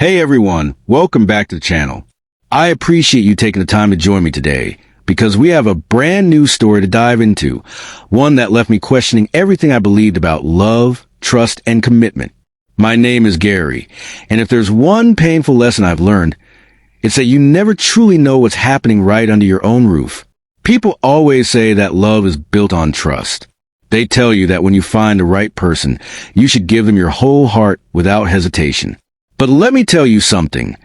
Hey everyone, welcome back to the channel. I appreciate you taking the time to join me today because we have a brand new story to dive into, one that left me questioning everything I believed about love, trust, and commitment. My name is Gary, and if there's one painful lesson I've learned, it's that you never truly know what's happening right under your own roof. People always say that love is built on trust. They tell you that when you find the right person, you should give them your whole heart without hesitation. But let me tell you something.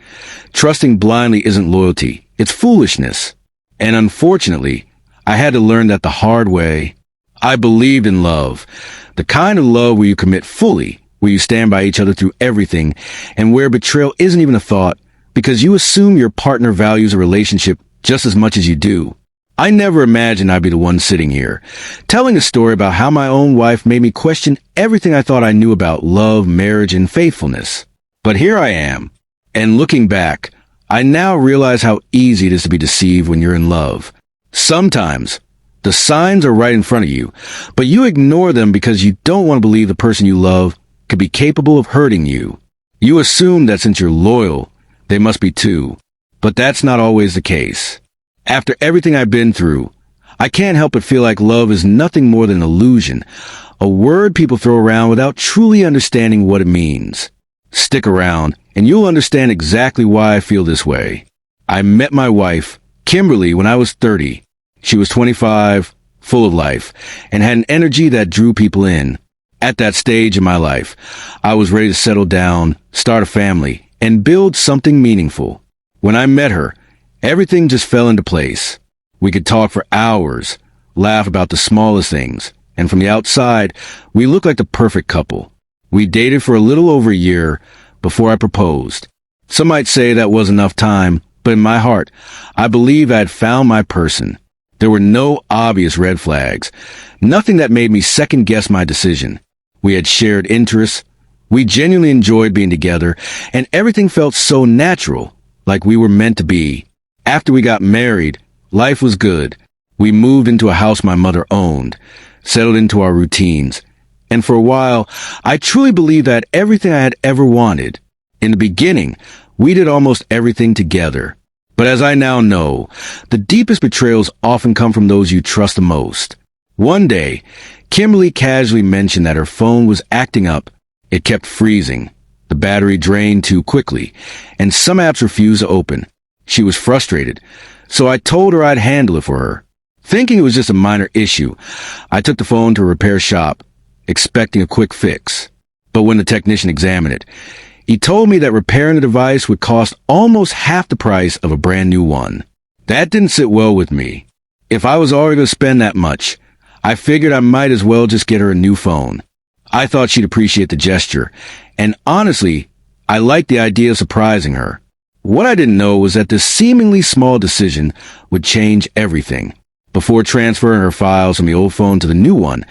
Trusting blindly isn't loyalty. It's foolishness. And unfortunately, I had to learn that the hard way. I believed in love. The kind of love where you commit fully, where you stand by each other through everything, and where betrayal isn't even a thought because you assume your partner values a relationship just as much as you do. I never imagined I'd be the one sitting here, telling a story about how my own wife made me question everything I thought I knew about love, marriage, and faithfulness. But here I am, and looking back, I now realize how easy it is to be deceived when you're in love. Sometimes, the signs are right in front of you, but you ignore them because you don't want to believe the person you love could be capable of hurting you. You assume that since you're loyal, they must be too, but that's not always the case. After everything I've been through, I can't help but feel like love is nothing more than an illusion, a word people throw around without truly understanding what it means. Stick around, and you'll understand exactly why I feel this way. I met my wife, Kimberly, when I was 30. She was 25, full of life, and had an energy that drew people in. At that stage in my life, I was ready to settle down, start a family, and build something meaningful. When I met her, everything just fell into place. We could talk for hours, laugh about the smallest things, and from the outside, we looked like the perfect couple. We dated for a little over a year before I proposed. Some might say that was enough time, but in my heart, I believe I had found my person. There were no obvious red flags, nothing that made me second-guess my decision. We had shared interests, we genuinely enjoyed being together, and everything felt so natural, like we were meant to be. After we got married, life was good. We moved into a house my mother owned, settled into our routines, and for a while, I truly believed I had everything I had ever wanted. In the beginning, we did almost everything together. But as I now know, the deepest betrayals often come from those you trust the most. One day, Kimberly casually mentioned that her phone was acting up. It kept freezing. The battery drained too quickly, and some apps refused to open. She was frustrated, so I told her I'd handle it for her. Thinking it was just a minor issue, I took the phone to a repair shop, expecting a quick fix. But when the technician examined it, he told me that repairing the device would cost almost half the price of a brand new one. That didn't sit well with me. If I was already going to spend that much, I figured I might as well just get her a new phone. I thought she'd appreciate the gesture, and honestly, I liked the idea of surprising her. What I didn't know was that this seemingly small decision would change everything. Before transferring her files from the old phone to the new one,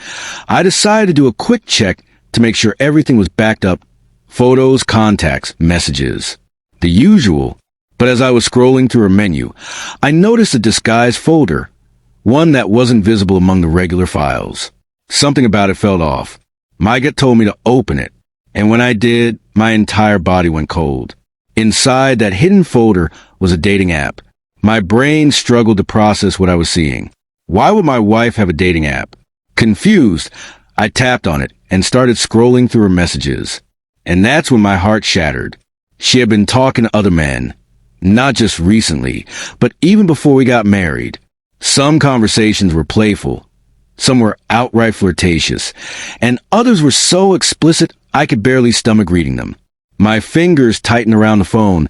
I decided to do a quick check to make sure everything was backed up. Photos, contacts, messages. The usual. But as I was scrolling through her menu, I noticed a disguised folder, one that wasn't visible among the regular files. Something about it felt off. My gut told me to open it, and when I did, my entire body went cold. Inside that hidden folder was a dating app. My brain struggled to process what I was seeing. Why would my wife have a dating app? Confused, I tapped on it and started scrolling through her messages. And that's when my heart shattered. She had been talking to other men, not just recently, but even before we got married. Some conversations were playful, some were outright flirtatious, and others were so explicit I could barely stomach reading them. My fingers tightened around the phone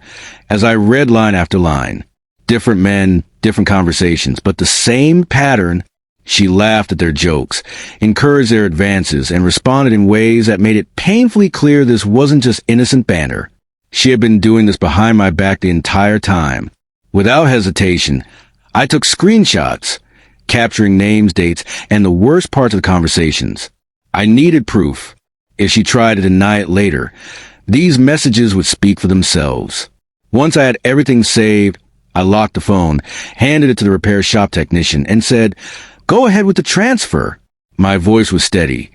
as I read line after line. Different men, different conversations, but the same pattern. She laughed at their jokes, encouraged their advances, and responded in ways that made it painfully clear this wasn't just innocent banter. She had been doing this behind my back the entire time. Without hesitation, I took screenshots, capturing names, dates, and the worst parts of the conversations. I needed proof. If she tried to deny it later, these messages would speak for themselves. Once I had everything saved, I locked the phone, handed it to the repair shop technician, and said, "Go ahead with the transfer." My voice was steady,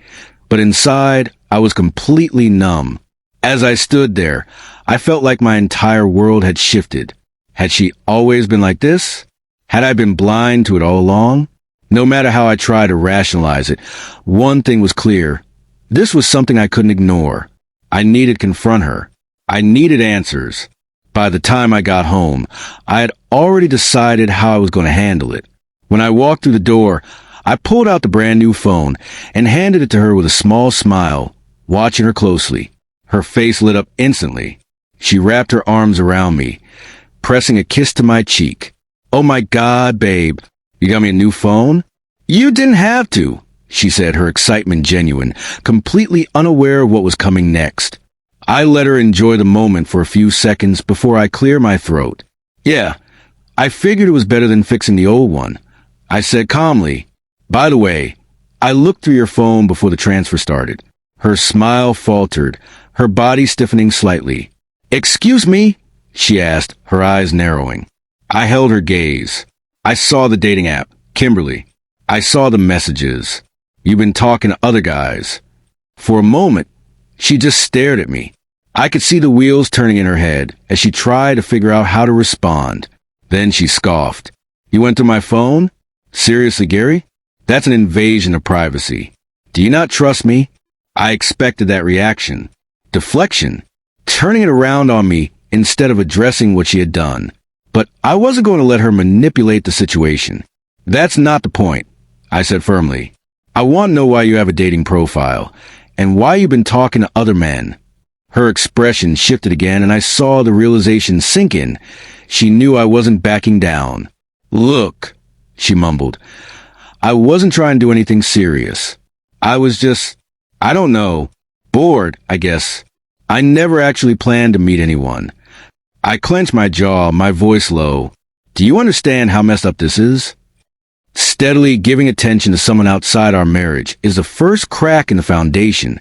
but inside, I was completely numb. As I stood there, I felt like my entire world had shifted. Had she always been like this? Had I been blind to it all along? No matter how I tried to rationalize it, one thing was clear. This was something I couldn't ignore. I needed to confront her. I needed answers. By the time I got home, I had already decided how I was going to handle it. When I walked through the door, I pulled out the brand new phone and handed it to her with a small smile, watching her closely. Her face lit up instantly. She wrapped her arms around me, pressing a kiss to my cheek. "Oh my God, babe, you got me a new phone?" "You didn't have to," she said, her excitement genuine, completely unaware of what was coming next. I let her enjoy the moment for a few seconds before I cleared my throat. "Yeah, I figured it was better than fixing the old one," I said calmly. "By the way, I looked through your phone before the transfer started." Her smile faltered, her body stiffening slightly. "Excuse me?" she asked, her eyes narrowing. I held her gaze. "I saw the dating app, Kimberly. I saw the messages. You've been talking to other guys." For a moment, she just stared at me. I could see the wheels turning in her head as she tried to figure out how to respond. Then she scoffed. "You went through my phone? Seriously, Gary? That's an invasion of privacy. Do you not trust me?" I expected that reaction. Deflection. Turning it around on me instead of addressing what she had done. But I wasn't going to let her manipulate the situation. "That's not the point," I said firmly. "I want to know why you have a dating profile, and why you've been talking to other men." Her expression shifted again, and I saw the realization sink in. She knew I wasn't backing down. "Look," she mumbled, "I wasn't trying to do anything serious. I was just, I don't know, bored, I guess. I never actually planned to meet anyone." I clenched my jaw, my voice low. "Do you understand how messed up this is? Steadily giving attention to someone outside our marriage is the first crack in the foundation,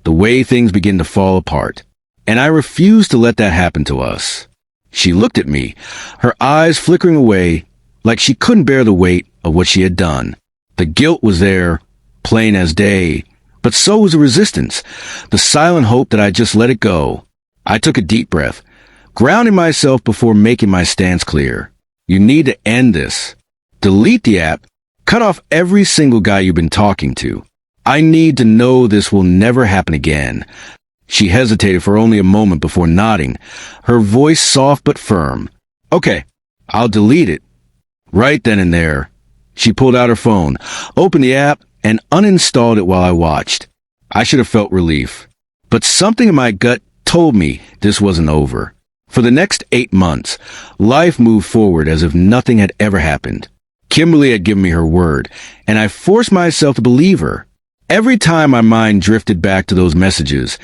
the way things begin to fall apart. And I refuse to let that happen to us." She looked at me, her eyes flickering away, like she couldn't bear the weight of what she had done. The guilt was there, plain as day, but so was the resistance, the silent hope that I just let it go. I took a deep breath, grounding myself before making my stance clear. "You need to end this. Delete the app. Cut off every single guy you've been talking to. I need to know this will never happen again." She hesitated for only a moment before nodding, her voice soft but firm. "Okay, I'll delete it." Right then and there, she pulled out her phone, opened the app, and uninstalled it while I watched. I should have felt relief. But something in my gut told me this wasn't over. For the next 8 months, life moved forward as if nothing had ever happened. Kimberly had given me her word, and I forced myself to believe her. Every time my mind drifted back to those messages,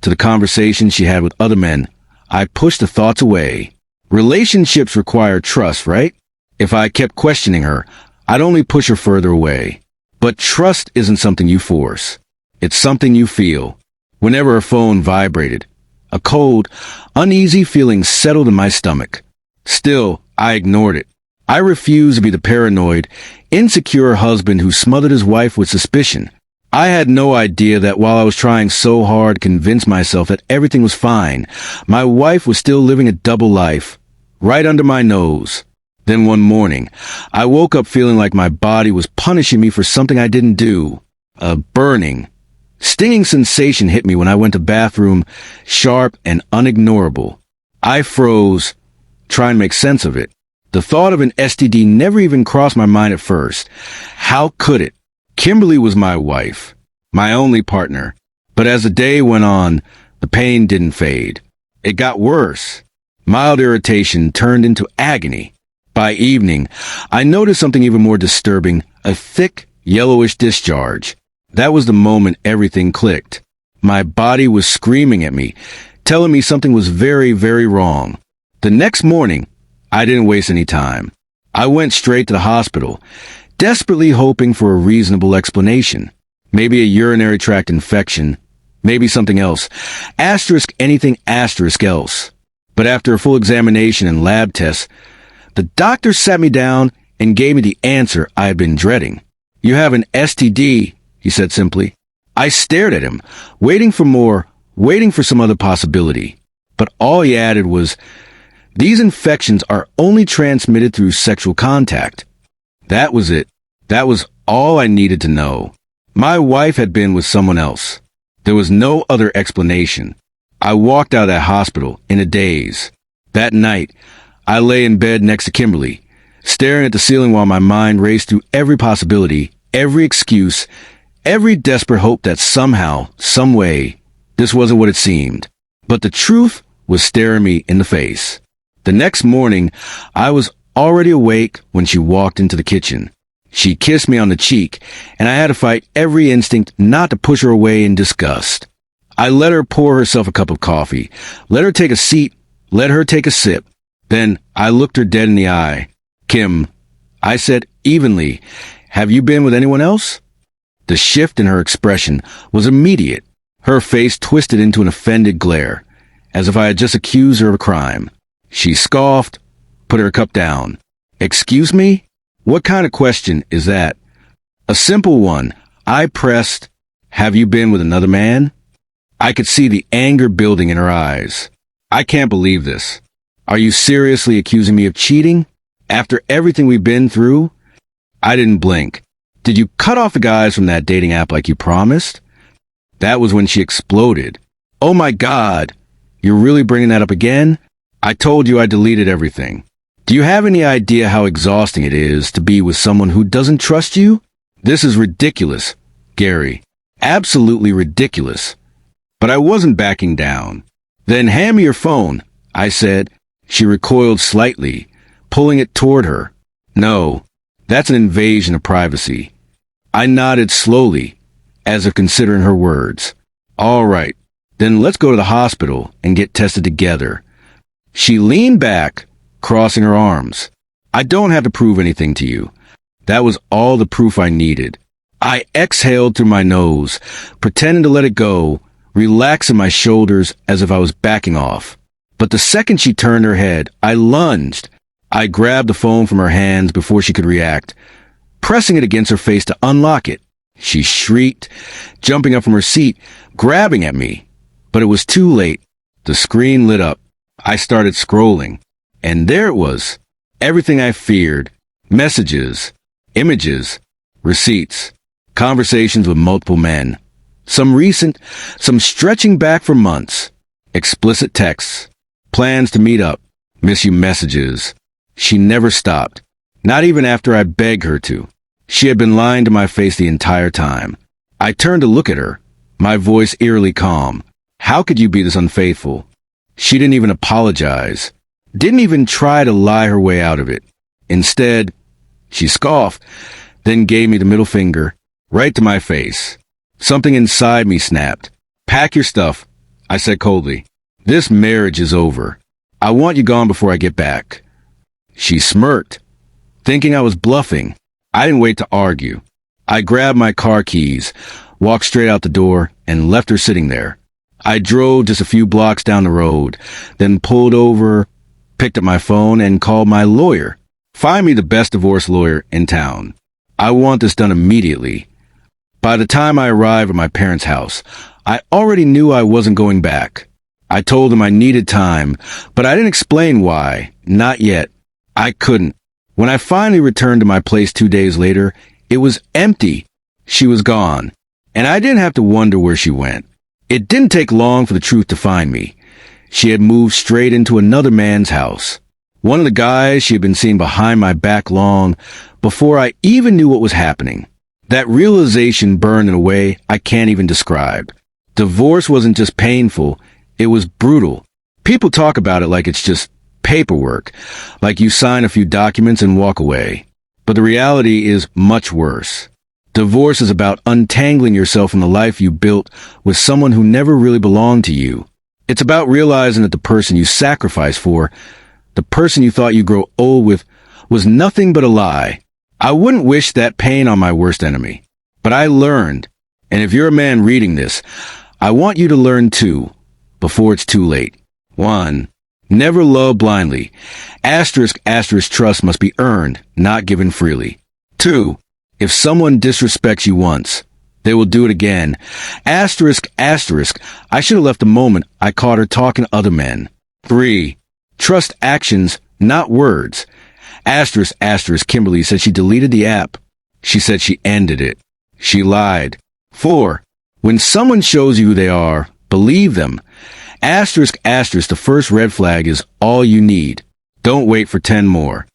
to the conversations she had with other men, I pushed the thoughts away. Relationships require trust, right? If I kept questioning her, I'd only push her further away. But trust isn't something you force. It's something you feel. Whenever her phone vibrated, a cold, uneasy feeling settled in my stomach. Still, I ignored it. I refused to be the paranoid, insecure husband who smothered his wife with suspicion. I had no idea that while I was trying so hard to convince myself that everything was fine, my wife was still living a double life, right under my nose. Then one morning, I woke up feeling like my body was punishing me for something I didn't do. A burning, stinging sensation hit me when I went to the bathroom, sharp and unignorable. I froze, trying to make sense of it. The thought of an STD never even crossed my mind at first. How could it? Kimberly was my wife, my only partner. But as the day went on, the pain didn't fade. It got worse. Mild irritation turned into agony. By evening, I noticed something even more disturbing, a thick, yellowish discharge. That was the moment everything clicked. My body was screaming at me, telling me something was very, very wrong. The next morning, I didn't waste any time. I went straight to the hospital, desperately hoping for a reasonable explanation. Maybe a urinary tract infection, maybe something else. Asterisk anything asterisk else. But after a full examination and lab tests, the doctor sat me down and gave me the answer I had been dreading. "You have an STD," he said simply. I stared at him, waiting for more, waiting for some other possibility. But all he added was, "These infections are only transmitted through sexual contact." That was it. That was all I needed to know. My wife had been with someone else. There was no other explanation. I walked out of that hospital in a daze. That night, I lay in bed next to Kimberly, staring at the ceiling while my mind raced through every possibility, every excuse, every desperate hope that somehow, some way, this wasn't what it seemed. But the truth was staring me in the face. The next morning, I was already awake when she walked into the kitchen. She kissed me on the cheek, and I had to fight every instinct not to push her away in disgust. I let her pour herself a cup of coffee, let her take a seat, let her take a sip. Then I looked her dead in the eye. "Kim," I said evenly, "have you been with anyone else?" The shift in her expression was immediate. Her face twisted into an offended glare, as if I had just accused her of a crime. She scoffed, put her cup down. "Excuse me? What kind of question is that?" "A simple one." I pressed, "Have you been with another man?" I could see the anger building in her eyes. "I can't believe this. Are you seriously accusing me of cheating? After everything we've been through?" I didn't blink. "Did you cut off the guys from that dating app like you promised?" That was when she exploded. "Oh my God, you're really bringing that up again? I told you I deleted everything. Do you have any idea how exhausting it is to be with someone who doesn't trust you? This is ridiculous, Gary. Absolutely ridiculous." But I wasn't backing down. "Then hand me your phone," I said. She recoiled slightly, pulling it toward her. "No, that's an invasion of privacy." I nodded slowly, as if considering her words. "All right, then let's go to the hospital and get tested together." She leaned back, crossing her arms. "I don't have to prove anything to you." That was all the proof I needed. I exhaled through my nose, pretending to let it go, relaxing my shoulders as if I was backing off. But the second she turned her head, I lunged. I grabbed the phone from her hands before she could react, pressing it against her face to unlock it. She shrieked, jumping up from her seat, grabbing at me. But it was too late. The screen lit up. I started scrolling. And there it was. Everything I feared. Messages, images, receipts, conversations with multiple men. Some recent, some stretching back for months. Explicit texts, plans to meet up, miss you messages. She never stopped. Not even after I begged her to. She had been lying to my face the entire time. I turned to look at her, my voice eerily calm. "How could you be this unfaithful?" She didn't even apologize. Didn't even try to lie her way out of it. Instead, she scoffed, then gave me the middle finger, right to my face. Something inside me snapped. "Pack your stuff," I said coldly. "This marriage is over. I want you gone before I get back." She smirked, thinking I was bluffing. I didn't wait to argue. I grabbed my car keys, walked straight out the door, and left her sitting there. I drove just a few blocks down the road, then pulled over, picked up my phone, and called my lawyer. Find me the best divorce lawyer in town. I want this done immediately. By the time I arrived at my parents' house, I already knew I wasn't going back. I told them I needed time, but I didn't explain why. Not yet. I couldn't. When I finally returned to my place 2 days later, it was empty. She was gone, and I didn't have to wonder where she went. It didn't take long for the truth to find me. She had moved straight into another man's house. One of the guys she had been seeing behind my back long before I even knew what was happening. That realization burned in a way I can't even describe. Divorce wasn't just painful, it was brutal. People talk about it like it's just paperwork, like you sign a few documents and walk away. But the reality is much worse. Divorce is about untangling yourself from the life you built with someone who never really belonged to you. It's about realizing that the person you sacrificed for, the person you thought you'd grow old with, was nothing but a lie. I wouldn't wish that pain on my worst enemy. But I learned, and if you're a man reading this, I want you to learn too, before it's too late. 1. Never love blindly. Asterisk trust must be earned, not given freely. 2. If someone disrespects you once, They will do it again. Asterisk, asterisk. I should have left the moment I caught her talking to other men. 3. Trust actions, not words. Asterisk, asterisk. Kimberly said she deleted the app. She said she ended it. She lied. 4. When someone shows you who they are, believe them. Asterisk, asterisk. The first red flag is all you need. Don't wait for 10 more.